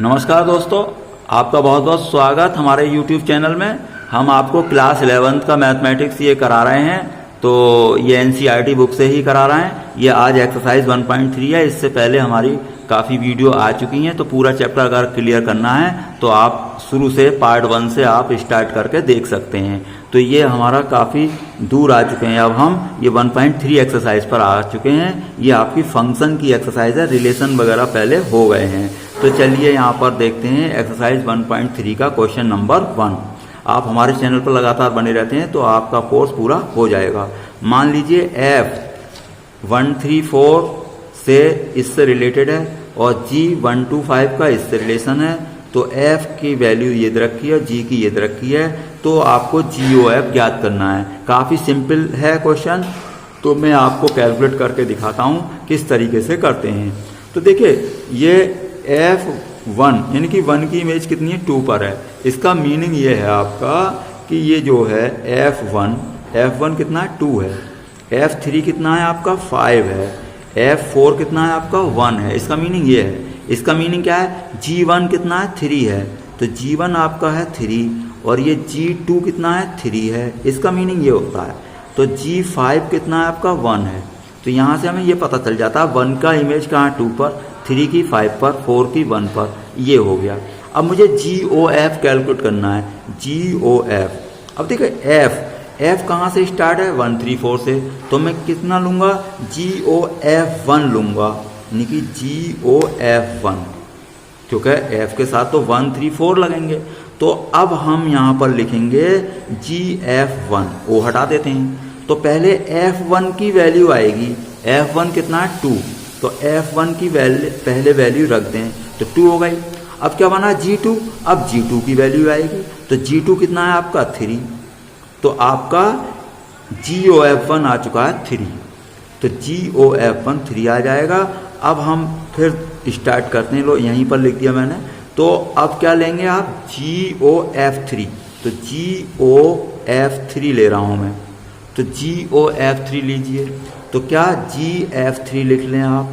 नमस्कार दोस्तों, आपका बहुत बहुत स्वागत हमारे YouTube चैनल में। हम आपको क्लास 11th का मैथमेटिक्स ये करा रहे हैं, तो ये NCERT बुक से ही करा रहे हैं। ये आज एक्सरसाइज 1.3 है। इससे पहले हमारी काफ़ी वीडियो आ चुकी हैं, तो पूरा चैप्टर अगर क्लियर करना है तो आप शुरू से पार्ट 1 से आप स्टार्ट करके देख सकते हैं। तो ये हमारा काफ़ी दूर आ चुके हैं। अब हम ये 1.3 एक्सरसाइज पर आ चुके हैं। ये आपकी फंक्शन की एक्सरसाइज है, रिलेशन वगैरह पहले हो गए हैं। तो चलिए यहाँ पर देखते हैं एक्सरसाइज 1.3 का क्वेश्चन नंबर 1। आप हमारे चैनल पर लगातार बने रहते हैं तो आपका कोर्स पूरा हो जाएगा। मान लीजिए F134 से इससे रिलेटेड है और G125 का इससे रिलेशन है। तो F की वैल्यू ये दे रखी है, G की ये दे रखी है, तो आपको GOF ज्ञात करना है। काफ़ी सिंपल है क्वेश्चन, तो मैं आपको कैलकुलेट करके दिखाता हूँ किस तरीके से करते हैं। तो देखिए ये F1 यानी कि 1 की इमेज कितनी है, 2 पर है। इसका मीनिंग ये है आपका कि ये जो है F1 कितना है, 2 है। F3 कितना है आपका, 5 है। F4 कितना है आपका, 1 है। इसका मीनिंग ये है। इसका मीनिंग क्या है, G1 कितना है, 3 है। तो G1 आपका है 3 और ये G2 कितना है, 3 है। इसका मीनिंग ये होता है। तो G5 कितना है आपका, 1 है। तो यहाँ से हमें ये पता चल जाता है 1 का इमेज कहाँ, 2 पर, 3 की 5 पर, 4 की 1 पर। ये हो गया। अब मुझे GOF कैलकुलेट करना है। GOF, अब देखिए F कहाँ से स्टार्ट है, 134 से। तो मैं कितना लूँगा, GOF1 लूँगा, यानी कि GOF1, क्योंकि F के साथ तो 1, 3, 4 लगेंगे। तो अब हम यहाँ पर लिखेंगे GF1, वो हटा देते हैं। तो पहले F1 की वैल्यू आएगी। F1 कितना है, 2। तो F1 की पहले वैल्यू रख दें तो 2 हो गई। अब क्या बना, G2। अब G2 की वैल्यू आएगी। तो G2 कितना है आपका, 3। तो आपका GOF1 आ चुका है 3। तो GOF1 3 आ जाएगा। अब हम फिर स्टार्ट करते हैं। लो यहीं पर लिख दिया मैंने। तो अब क्या लेंगे आप, GOF3। तो GOF3 ले रहा हूं मैं। तो GOF3 लीजिए। तो क्या, GF3 लिख लें आप।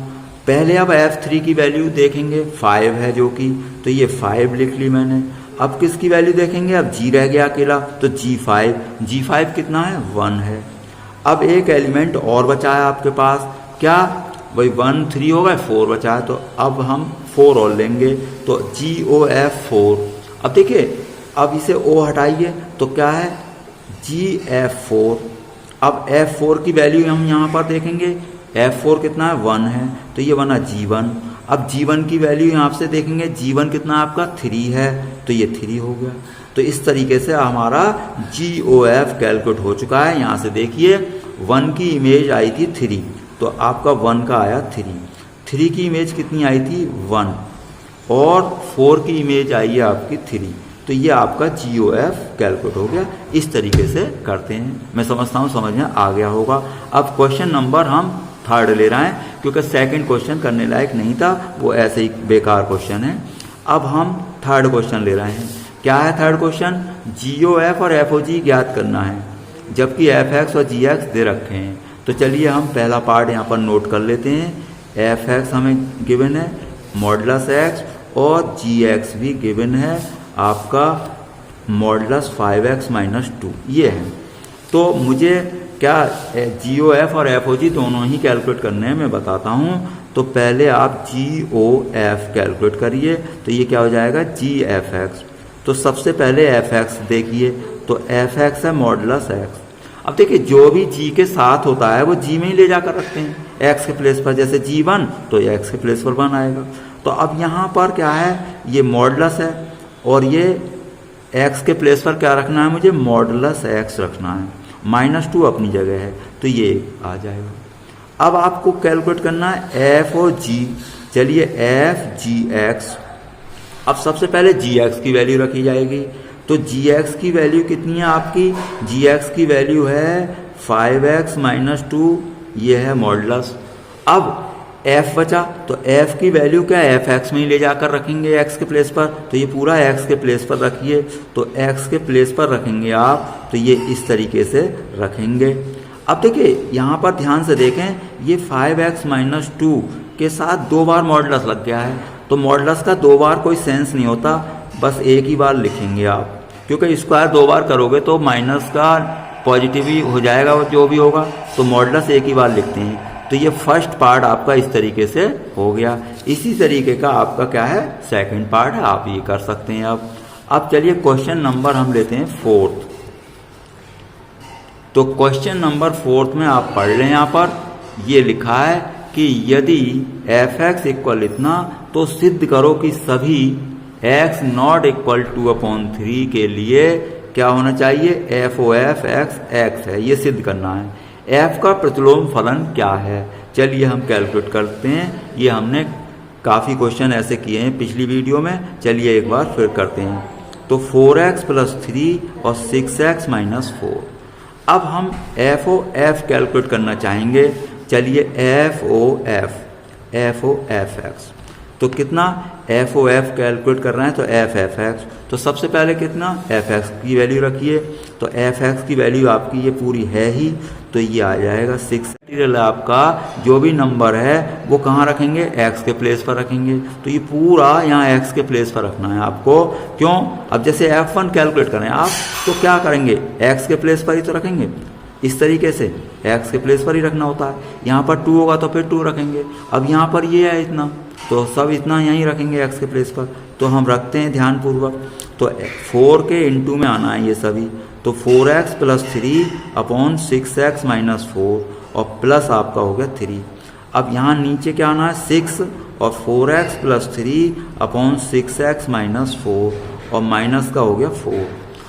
पहले अब F3 की वैल्यू देखेंगे, 5 है जो कि, तो ये 5 लिख ली मैंने। अब किसकी वैल्यू देखेंगे, अब G रह गया अकेला, तो G5 कितना है, 1 है। अब एक एलिमेंट और बचा है आपके पास, क्या, वही 1, 3 हो गए, 4 बचा है। तो अब हम 4 और लेंगे, तो GOF4। अब देखिए, अब इसे O हटाइए तो क्या है, GF4। अब F4 की वैल्यू हम यहाँ पर देखेंगे, F4 कितना है, 1 है। तो ये बना G1। अब G1 की वैल्यू यहाँ से देखेंगे, G1 कितना आपका, 3 है। तो ये 3 हो गया। तो इस तरीके से हमारा GOF कैलकुलेट हो चुका है। यहाँ से देखिए 1 की इमेज आई थी 3, तो आपका 1 का आया 3 की इमेज कितनी आई थी, 1, और 4 की इमेज आई है आपकी 3। तो ये आपका GOF कैलकुलेट हो गया। इस तरीके से करते हैं। मैं समझता हूँ समझ में आ गया होगा। अब क्वेश्चन नंबर हम 3rd ले रहे हैं, क्योंकि सेकंड क्वेश्चन करने लायक नहीं था, वो ऐसे ही बेकार क्वेश्चन है। अब हम 3rd क्वेश्चन ले रहे हैं। क्या है 3rd क्वेश्चन, GOF और FOG ज्ञात करना है, जबकि FX और GX दे रखे हैं। तो चलिए हम पहला पार्ट यहाँ पर नोट कर लेते हैं। FX हमें गिवन है, मॉडुलस X, और GX भी गिवन है आपका, मॉडुलस 5X - 2 ये है। तो मुझे क्या, GOF और FOG दोनों ही कैलकुलेट करने हैं, मैं बताता हूँ। तो पहले आप GOF कैलकुलेट करिए। तो ये क्या हो जाएगा, GFX। तो सबसे पहले FX देखिए, तो FX है मॉडुलस X। अब देखिए जो भी G के साथ होता है वो G में ही ले जाकर रखते हैं X के प्लेस पर। जैसे G1 तो ये X के प्लेस पर 1 आएगा। तो अब यहाँ पर क्या है, ये मॉडुलस है और ये X के प्लेस पर क्या रखना है, मुझे मॉडुलस X रखना है। -2 अपनी जगह है, तो ये आ जाएगा। अब आपको कैलकुलेट करना है F और G। चलिए FGX। अब सबसे पहले GX की वैल्यू रखी जाएगी। तो GX की वैल्यू कितनी है आपकी, GX की वैल्यू है 5X - 2, ये है मॉडुलस। अब F बचा, तो F की वैल्यू क्या है, FX में ही ले जाकर रखेंगे X के प्लेस पर। तो ये पूरा X के प्लेस पर रखिए। तो X के प्लेस पर रखेंगे आप, तो ये इस तरीके से रखेंगे। अब देखिए यहाँ पर ध्यान से देखें, ये 5X - 2 के साथ 2 बार मॉडुलस लग गया है। तो मॉडुलस का 2 बार कोई सेंस नहीं होता, बस एक ही बार लिखेंगे आप, क्योंकि स्क्वायर 2 बार करोगे तो माइनस का पॉजिटिव ही हो जाएगा जो भी होगा, तो मॉडुलस एक ही बार लिखते हैं। तो ये फर्स्ट पार्ट आपका इस तरीके से हो गया। इसी तरीके का आपका क्या है, सेकंड पार्ट है, आप ये कर सकते हैं। अब चलिए क्वेश्चन नंबर हम लेते हैं 4th। तो क्वेश्चन नंबर 4th में आप पढ़ लें, यहाँ पर ये लिखा है कि यदि f(x) इक्वल इतना, तो सिद्ध करो कि सभी x not equal two upon 3 के लिए क्या होना चाहिए, f(of x) x है, ये सिद्ध करना है। f का प्रतिलोम फलन क्या है, चलिए हम कैलकुलेट करते हैं। ये हमने काफ़ी क्वेश्चन ऐसे किए हैं पिछली वीडियो में, चलिए एक बार फिर करते हैं। तो 4x + 3 और 6x - 4। अब हम f(f) कैलकुलेट करना चाहेंगे, चलिए f(of x), तो कितना f(of) कैलकुलेट कर रहे हैं, तो f(f)(x), तो सबसे पहले कितना f(x) की वैल्यू रखिए, तो f(x) की वैल्यू आपकी ये पूरी है ही, तो ये आ जाएगा 6। मटीरियल आपका जो भी नंबर है वो कहाँ रखेंगे, x के प्लेस पर रखेंगे, तो ये पूरा यहाँ x के प्लेस पर रखना है आपको। क्यों, अब जैसे f1 कैलकुलेट करें आप, तो क्या करेंगे, x के प्लेस पर ही तो रखेंगे, इस तरीके से x के प्लेस पर ही रखना होता है। यहाँ पर 2 होगा तो फिर 2 रखेंगे। अब यहाँ पर ये है इतना, तो सब इतना यहीं रखेंगे x के प्लेस पर, तो हम रखते हैं ध्यानपूर्वक। तो 4 के इंटू में आना है ये सभी, तो 4x + 3 अपॉन 6x - 4 और प्लस आपका हो गया 3। अब यहाँ नीचे क्या आना है, 6 और 4x + 3 अपॉन 6x - 4 और माइनस का हो गया 4।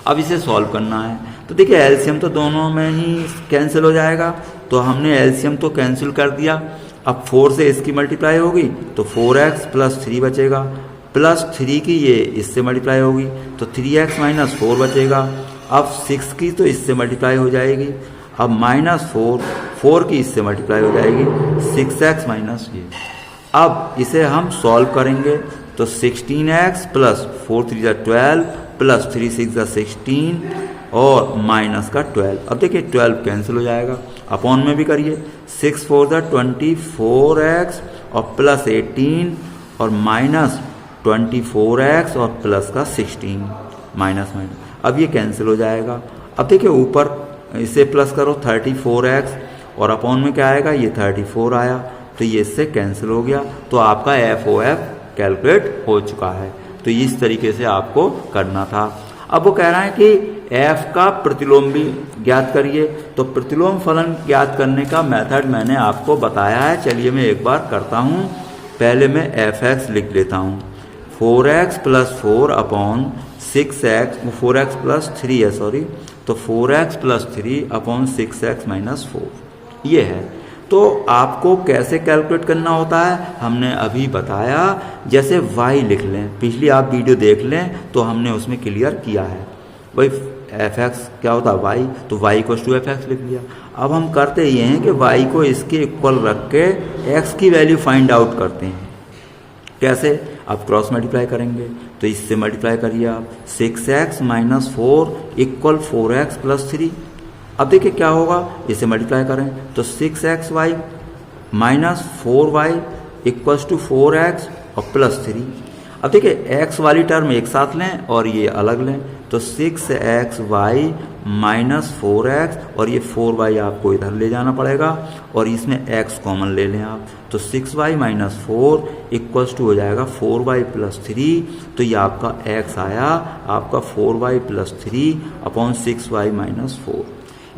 अब इसे सॉल्व करना है, तो देखिए एलसीएम तो दोनों में ही कैंसिल हो जाएगा, तो हमने एलसीएम तो कैंसिल कर दिया। अब 4 से इसकी मल्टीप्लाई होगी तो 4x + 3 बचेगा, प्लस 3 की ये इससे मल्टीप्लाई होगी तो 3x - 4 बचेगा। अब 6 की तो इससे मल्टीप्लाई हो जाएगी, अब -4 की इससे मल्टीप्लाई हो जाएगी, 6x - ये। अब इसे हम सॉल्व करेंगे, तो 16x + 4 3 = 12 + 3 6 = 16 और माइनस का 12। अब देखिए 12 कैंसिल हो जाएगा, अपॉन में भी करिए, 6 4 = 24x और प्लस 18 और माइनस 24x और प्लस का 16 माइनस। अब ये कैंसिल हो जाएगा। अब देखिए ऊपर इसे प्लस करो 34x और अपॉन में क्या आएगा, ये 34 आया, तो ये इससे कैंसिल हो गया। तो आपका f(of) कैलकुलेट हो चुका है। तो इस तरीके से आपको करना था। अब वो कह रहा है कि f का प्रतिलोम भी ज्ञात करिए, तो प्रतिलोम फलन ज्ञात करने का मेथड मैंने आपको बताया है। चलिए मैं एक बार करता हूँ। पहले मैं f(x) लिख लेता हूँ, 4x + 4 अपॉन 6x, 4x + 3 है सॉरी, तो 4x + 3 अपॉन 6x - 4 ये है। तो आपको कैसे कैलकुलेट करना होता है हमने अभी बताया, जैसे y लिख लें, पिछली आप वीडियो देख लें तो हमने उसमें क्लियर किया है। भाई f(x) क्या होता है y, तो y = f(x) लिख लिया। अब हम करते ये हैं कि y को इसके इक्वल रख के x की वैल्यू फाइंड आउट करते हैं। कैसे, अब क्रॉस मल्टीप्लाई करेंगे, तो इससे मल्टीप्लाई करिए आप, 6x - 4 = 4x + 3। अब देखिए क्या होगा, इसे मल्टीप्लाई करें तो 6xy - 4y = 4x और प्लस 3। अब देखिए x वाली टर्म एक साथ लें और ये अलग लें, तो 6xy - 4x और ये 4y आपको इधर ले जाना पड़ेगा और इसमें x कॉमन ले लें आप, तो 6y - 4 = हो जाएगा 4y + 3। तो ये आपका x आया, आपका 4y + 3 अपॉन 6y - 4।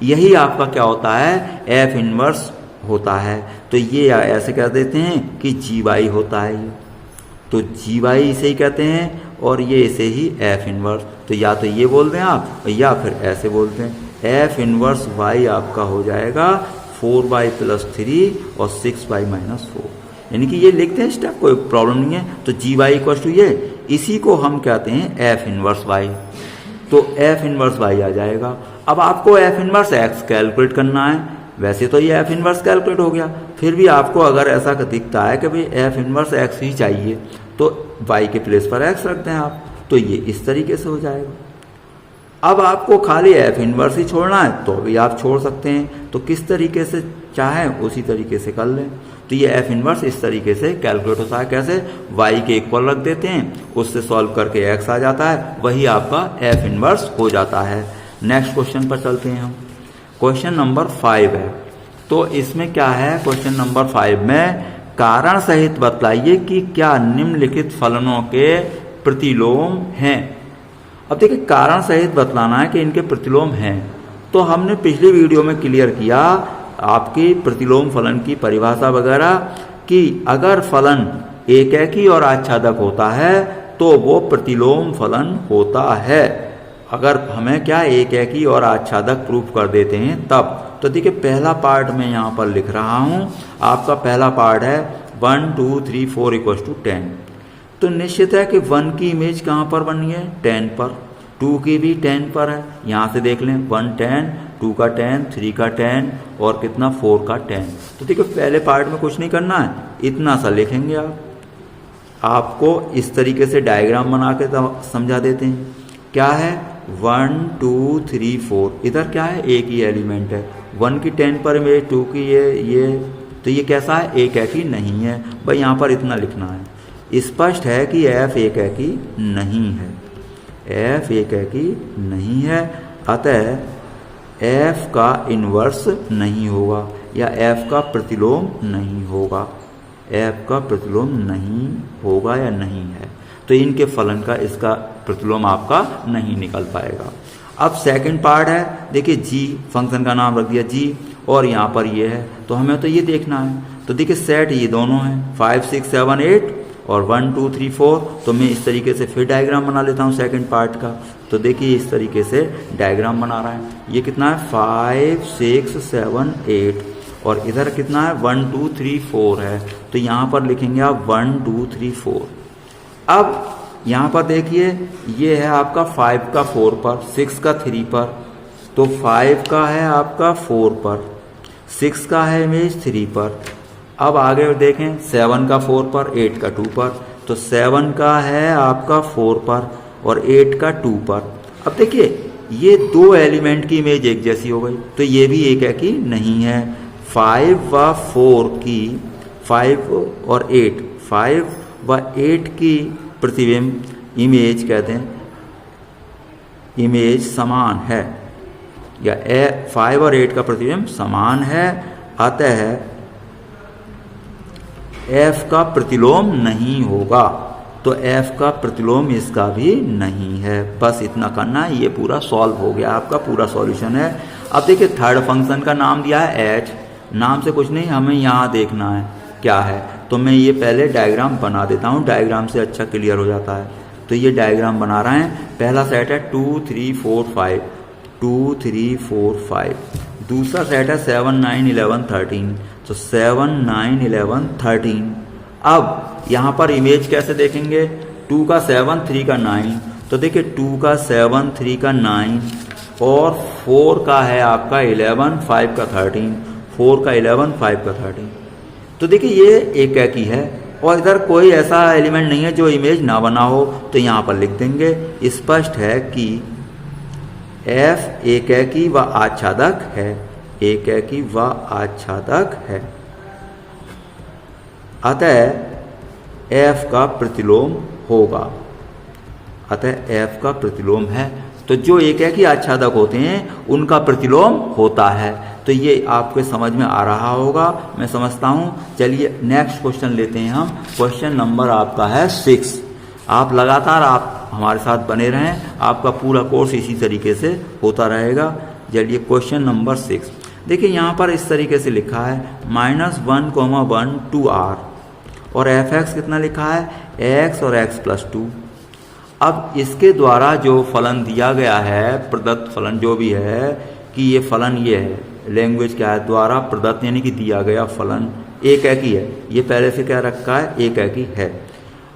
यही आपका क्या होता है, f इनवर्स होता है। तो ये ऐसे कह देते हैं कि gy होता है ये, तो gy इसे ही कहते हैं और ये इसे ही f इनवर्स। तो या तो ये बोल दें आप या फिर ऐसे बोल दें, f इनवर्स y आपका हो जाएगा 4y + 3 और 6y - 4। यानी कि ये लिखते हैं स्टेप, कोई प्रॉब्लम नहीं है। तो gy = ये, इसी को हम कहते हैं f इनवर्स y, तो f इनवर्स y आ जाएगा। अब आपको f इनवर्स x कैलकुलेट करना है। वैसे तो ये f इनवर्स कैलकुलेट हो गया, फिर भी आपको अगर ऐसा दिखता है कि भाई f इनवर्स x ही चाहिए, तो y के प्लेस पर x रख दें आप, तो ये इस तरीके से हो जाएगा। अब आपको खाली f इनवर्स ही छोड़ना है तो भी आप छोड़ सकते हैं, तो किस तरीके से चाहें उसी तरीके से कर लें। तो ये एफ इनवर्स इस तरीके से कैलकुलेट होता है। कैसे? y के इक्वल रख देते हैं, उससे सॉल्व करके x आ जाता है, वही आपका एफ इनवर्स हो जाता है। नेक्स्ट क्वेश्चन पर चलते हैं हम। क्वेश्चन नंबर 5 है। तो इसमें क्या है? क्वेश्चन नंबर 5 में कारण सहित बतलाइए कि क्या निम्नलिखित फलनों के प्रतिलोम हैं। अब देखिए, कारण सहित बतलाना है कि इनके प्रतिलोम हैं। तो हमने पिछली वीडियो में क्लियर किया आपकी प्रतिलोम फलन की परिभाषा वगैरह कि अगर फलन एकैकी और आच्छादक होता है तो वो प्रतिलोम फलन होता है। अगर हमें क्या एकैकी और आच्छादक प्रूफ कर देते हैं तब। तो देखिए, पहला पार्ट मैं यहाँ पर लिख रहा हूँ। आपका पहला पार्ट है 1 2 3 4 = 10। तो निश्चित है कि 1 की इमेज कहाँ पर बनी है? 10 पर। 2 की भी 10 पर है। यहाँ से देख लें, 1 10, 2 का 10, 3 का 10 और कितना 4 का 10। तो देखिए, पहले पार्ट में कुछ नहीं करना है, इतना सा लिखेंगे आप। आपको इस तरीके से डायग्राम बना के समझा देते हैं। क्या है? 1 2 3 4। इधर क्या है? एक ही एलिमेंट है। 1 की 10 पर इमेज, 2 की ये तो ये कैसा है? एकैकी नहीं है भाई। यहाँ पर इतना लिखना है। स्पष्ट है कि f एकैकी नहीं है। f एकैकी नहीं है, अतः f का इन्वर्स नहीं होगा या f का प्रतिलोम नहीं होगा। f का प्रतिलोम नहीं होगा या नहीं है, तो इनके फलन का इसका प्रतिलोम आपका नहीं निकल पाएगा। अब सेकंड पार्ट है। देखिए, g फंक्शन का नाम रख दिया g और यहाँ पर ये है, तो हमें तो ये देखना है। तो देखिए, सेट ये दोनों हैं 5 6 7 8 और 1 2 3 4। तो मैं इस तरीके से फिर डायग्राम बना लेता हूँ सेकंड पार्ट का। तो देखिए, इस तरीके से डायग्राम बना रहा है। ये कितना है? 5 6 7 8 और इधर कितना है? 1 2 3 4 है। तो यहाँ पर लिखेंगे आप 1 2 3 4। अब यहाँ पर देखिए, ये है आपका 5 का 4 पर, 6 का 3 पर। तो 5 का है आपका 4 पर, 6 का है इमेज 3 पर। अब आगे देखें, 7 का 4 पर, 8 का 2 पर। तो 7 का है आपका 4 पर और 8 का 2 पर। अब देखिए, ये दो एलिमेंट की इमेज एक जैसी हो गई, तो ये भी एकैकी नहीं है। 5 व 4 की, 5 और 8, 5 व 8 की प्रतिबिंब इमेज कहते हैं, इमेज समान है या 5 और 8 का प्रतिबिंब समान है, अतः f का प्रतिलोम नहीं होगा। तो f का प्रतिलोम इसका भी नहीं है। बस इतना करना है, ये पूरा सॉल्व हो गया, आपका पूरा सॉल्यूशन है। अब देखिए, थर्ड फंक्शन का नाम दिया है h। नाम से कुछ नहीं, हमें यहाँ देखना है क्या है। तो मैं ये पहले डायग्राम बना देता हूँ, डायग्राम से अच्छा क्लियर हो जाता है। तो ये डायग्राम बना रहे हैं। पहला सेट है 2 3 4 5, 2 3 4 5। दूसरा सेट है 7 9 11 13। तो 7 9 11 13। अब यहाँ पर इमेज कैसे देखेंगे? 2 का 7, 3 का 9। तो देखिए, 2 का 7, 3 का 9 और 4 का है आपका 11, 5 का 13। 4 का 11, 5 का 13। तो देखिए, ये एकैकी है और इधर कोई ऐसा एलिमेंट नहीं है जो इमेज ना बना हो। तो यहाँ पर लिख देंगे, स्पष्ट है कि f एकैकी व आच्छादक है, एकैकी व आच्छादक है, अतः f का प्रतिलोम होगा, अतः f का प्रतिलोम है। तो जो एकैकी आच्छादक होते हैं उनका प्रतिलोम होता है। तो ये आपके समझ में आ रहा होगा, मैं समझता हूँ। चलिए नेक्स्ट क्वेश्चन लेते हैं हम। क्वेश्चन नंबर आपका है 6। आप लगातार हमारे साथ बने रहें, आपका पूरा कोर्स इसी तरीके से होता रहेगा। चलिए क्वेश्चन नंबर 6 देखिए, यहाँ पर इस तरीके से लिखा है -1, 1 2r और f(x) कितना लिखा है? x और x + 2। अब इसके द्वारा जो फलन दिया गया है, प्रदत्त फलन जो भी है, कि ये फलन ये है, लैंग्वेज क्या है? द्वारा प्रदत्त, यानी कि दिया गया फलन एकैकी है। ये पहले से क्या रखा है? एकैकी है।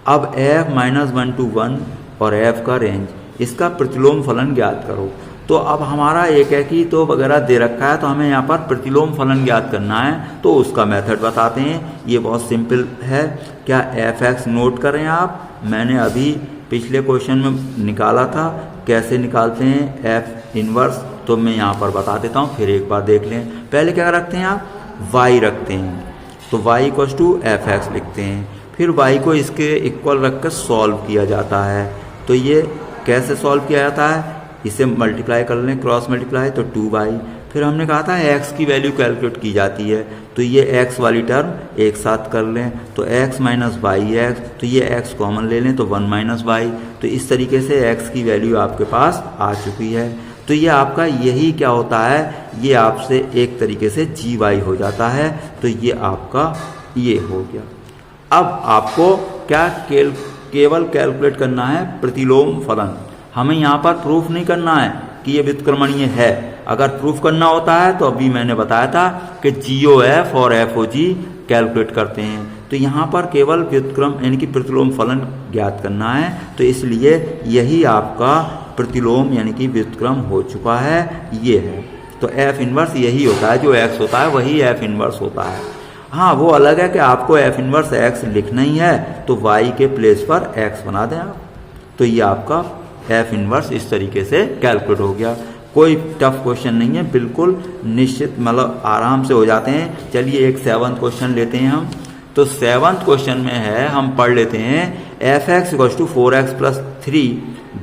अब f -1 to 1 और f का रेंज, इसका प्रतिलोम फलन ज्ञात करो। तो अब हमारा एकैकी तो वगैरह दे रखा है, तो हमें यहाँ पर प्रतिलोम फलन ज्ञात करना है। तो उसका मेथड बताते हैं, ये बहुत सिंपल है। क्या f(x) नोट करें आप, मैंने अभी पिछले क्वेश्चन में निकाला था। कैसे निकालते हैं f इनवर्स, तो मैं यहाँ पर बता देता हूँ, फिर एक बार देख लें। पहले क्या रखते हैं आप? y रखते हैं। तो y equal to f x लिखते हैं। फिर y को इसके इक्वल रख कर सॉल्व किया जाता है। तो ये कैसे सॉल्व किया जाता है, इसे मल्टीप्लाई कर लें, क्रॉस मल्टीप्लाई, तो 2y। फिर हमने कहा था x की वैल्यू कैलकुलेट की जाती है, तो ये x वाली टर्म एक साथ कर लें, तो x माइनस वाई एक्स, तो ये x कॉमन ले लें तो 1 माइनस वाई। तो इस तरीके से x की वैल्यू आपके पास आ चुकी है। तो ये आपका यही क्या होता है, ये आपसे एक तरीके से gy हो जाता है। तो ये आपका ये हो गया। अब आपको क्या केवल कैलकुलेट करना है प्रतिलोम फलन। हमें यहाँ पर प्रूफ नहीं करना है कि ये व्युत्क्रमणीय है। अगर प्रूफ करना होता है तो अभी मैंने बताया था कि GOF और FOG कैलकुलेट करते हैं। तो यहाँ पर केवल व्युत्क्रम यानी कि प्रतिलोम फलन ज्ञात करना है। तो इसलिए यही आपका प्रतिलोम यानी कि व्युत्क्रम हो चुका है, ये है। तो F इनवर्स यही होता है, जो x होता है वही F इनवर्स होता है। हाँ, वो अलग है कि आपको F इनवर्स x लिखना ही है तो y के प्लेस पर x बना दें आप। तो ये आपका F इनवर्स इस तरीके से कैलकुलेट हो गया। कोई टफ क्वेश्चन नहीं है, बिल्कुल निश्चित, मतलब आराम से हो जाते हैं। चलिए एक 7th क्वेश्चन लेते हैं हम। तो 7th क्वेश्चन में है, हम पढ़ लेते हैं, f x equal to 4x plus 3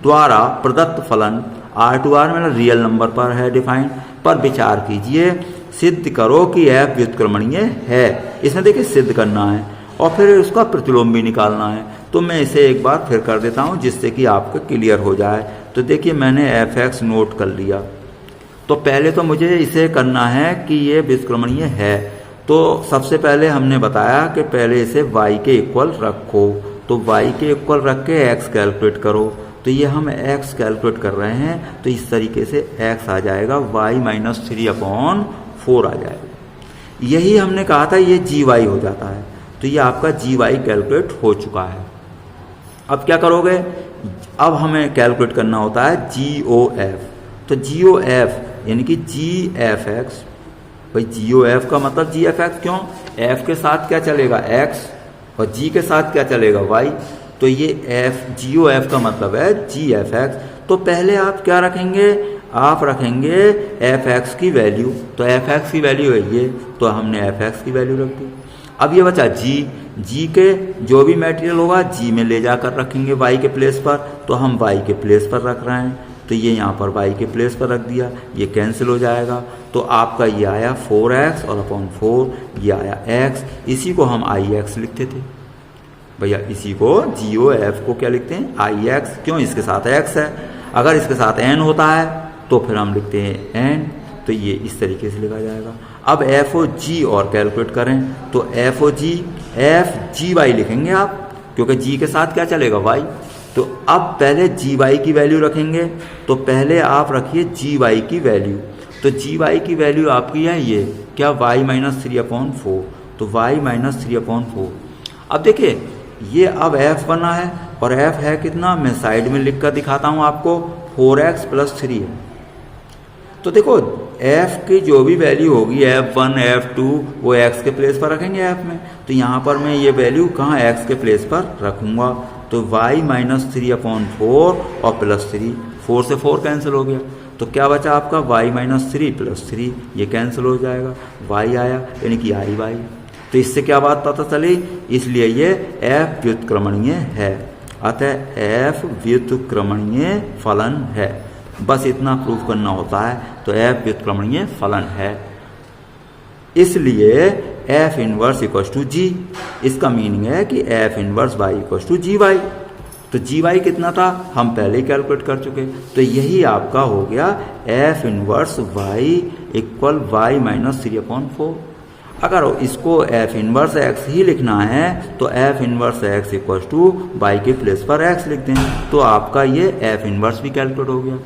द्वारा प्रदत्त फलन R2R मतलब रियल नंबर पर है डिफाइंड, पर विचार कीजिए, सिद्ध करो कि f व्युत्क्रमणीय है। इसमें देखिए सिद्ध करना है और फिर उसका प्रतिलोम भी निकालना है। तो मैं इसे एक बार फिर कर देता हूँ जिससे कि आपको क्लियर हो जाए। तो देखिए मैंने एफ एक्स नोट कर लिया। तो पहले तो मुझे इसे करना है कि ये व्युत्क्रमणीय है। तो सबसे पहले हमने बताया कि पहले इसे y के इक्वल रखो। तो y के इक्वल रख के x कैलकुलेट करो। तो ये हम x कैलकुलेट कर रहे हैं, तो इस तरीके से x आ जाएगा y माइनस 3/4 आ जाएगा। यही हमने कहा था ये gy हो जाता है। तो ये आपका gy कैलकुलेट हो चुका है। अब क्या करोगे, अब हमें कैलकुलेट करना होता है GOF। तो GOF यानी कि GFX, भाई GOF का मतलब GFX क्यों, F के साथ क्या चलेगा x और G के साथ क्या चलेगा y। तो ये GOF का मतलब है GFX। तो पहले आप क्या रखेंगे, आप रखेंगे fx की वैल्यू। तो fx की वैल्यू है ये, तो हमने fx की वैल्यू रख दी। अब ये बचा g के जो भी मटेरियल होगा g में ले जाकर रखेंगे y के प्लेस पर। तो हम y के प्लेस पर रख रहे हैं, तो ये यहाँ पर y के प्लेस पर रख दिया, ये कैंसिल हो जाएगा। तो आपका ये आया 4x और अपॉन 4, ये आया x। इसी को हम ix लिखते थे भैया, इसी को GOF को क्या लिखते हैं ix, क्यों, इसके साथ x है। अगर इसके साथ n होता है तो फिर हम लिखते हैं n। तो ये इस तरीके से लिखा जाएगा। अब FOG और कैलकुलेट करें, तो FOG FGY लिखेंगे आप, क्योंकि G के साथ क्या चलेगा y। तो अब पहले GY की वैल्यू रखेंगे। तो पहले आप रखिए GY की वैल्यू। तो GY की वैल्यू आपकी है ये क्या, y माइनस 3/4। तो y माइनस 3/4। अब देखिए ये अब f बना है और f है कितना, मैं साइड में लिख कर दिखाता हूँ आपको, 4x प्लस 3 है। तो देखो f की जो भी वैल्यू होगी f1 f2 वो x के प्लेस पर रखेंगे f में। तो यहाँ पर मैं ये वैल्यू कहाँ x के प्लेस पर रखूँगा। तो y माइनस 3/4 और प्लस 3, 4 से 4 कैंसिल हो गया। तो क्या बचा आपका y माइनस 3 प्लस 3, ये कैंसिल हो जाएगा, y आया यानी कि IY। तो इससे क्या बात पता चली, इसलिए ये f व्युत्क्रमणीय है, अतः f व्युत्क्रमणीय फलन है। बस इतना प्रूफ करना होता है, तो f व्युत्क्रमणीय फलन है। इसलिए f inverse equal to g, इसका मीनिंग है कि f inverse y equal to gy। तो gy कितना था हम पहले ही कैलकुलेट कर चुके। तो यही आपका हो गया f inverse y equal y minus 3/4। अगर इसको f इनवर्स x ही लिखना है तो f inverse x equal to y के प्लेस पर x लिख दें, तो आपका ये f इनवर्स भी कैलकुलेट हो गया।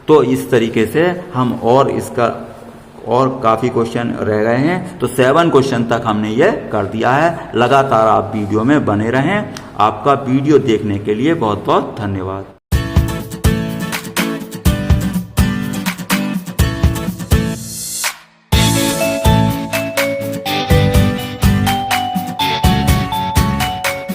तो इस तरीके से हम और इसका और काफ़ी क्वेश्चन रह गए हैं। तो 7 क्वेश्चन तक हमने ये कर दिया है। लगातार आप वीडियो में बने रहें। आपका वीडियो देखने के लिए बहुत बहुत धन्यवाद।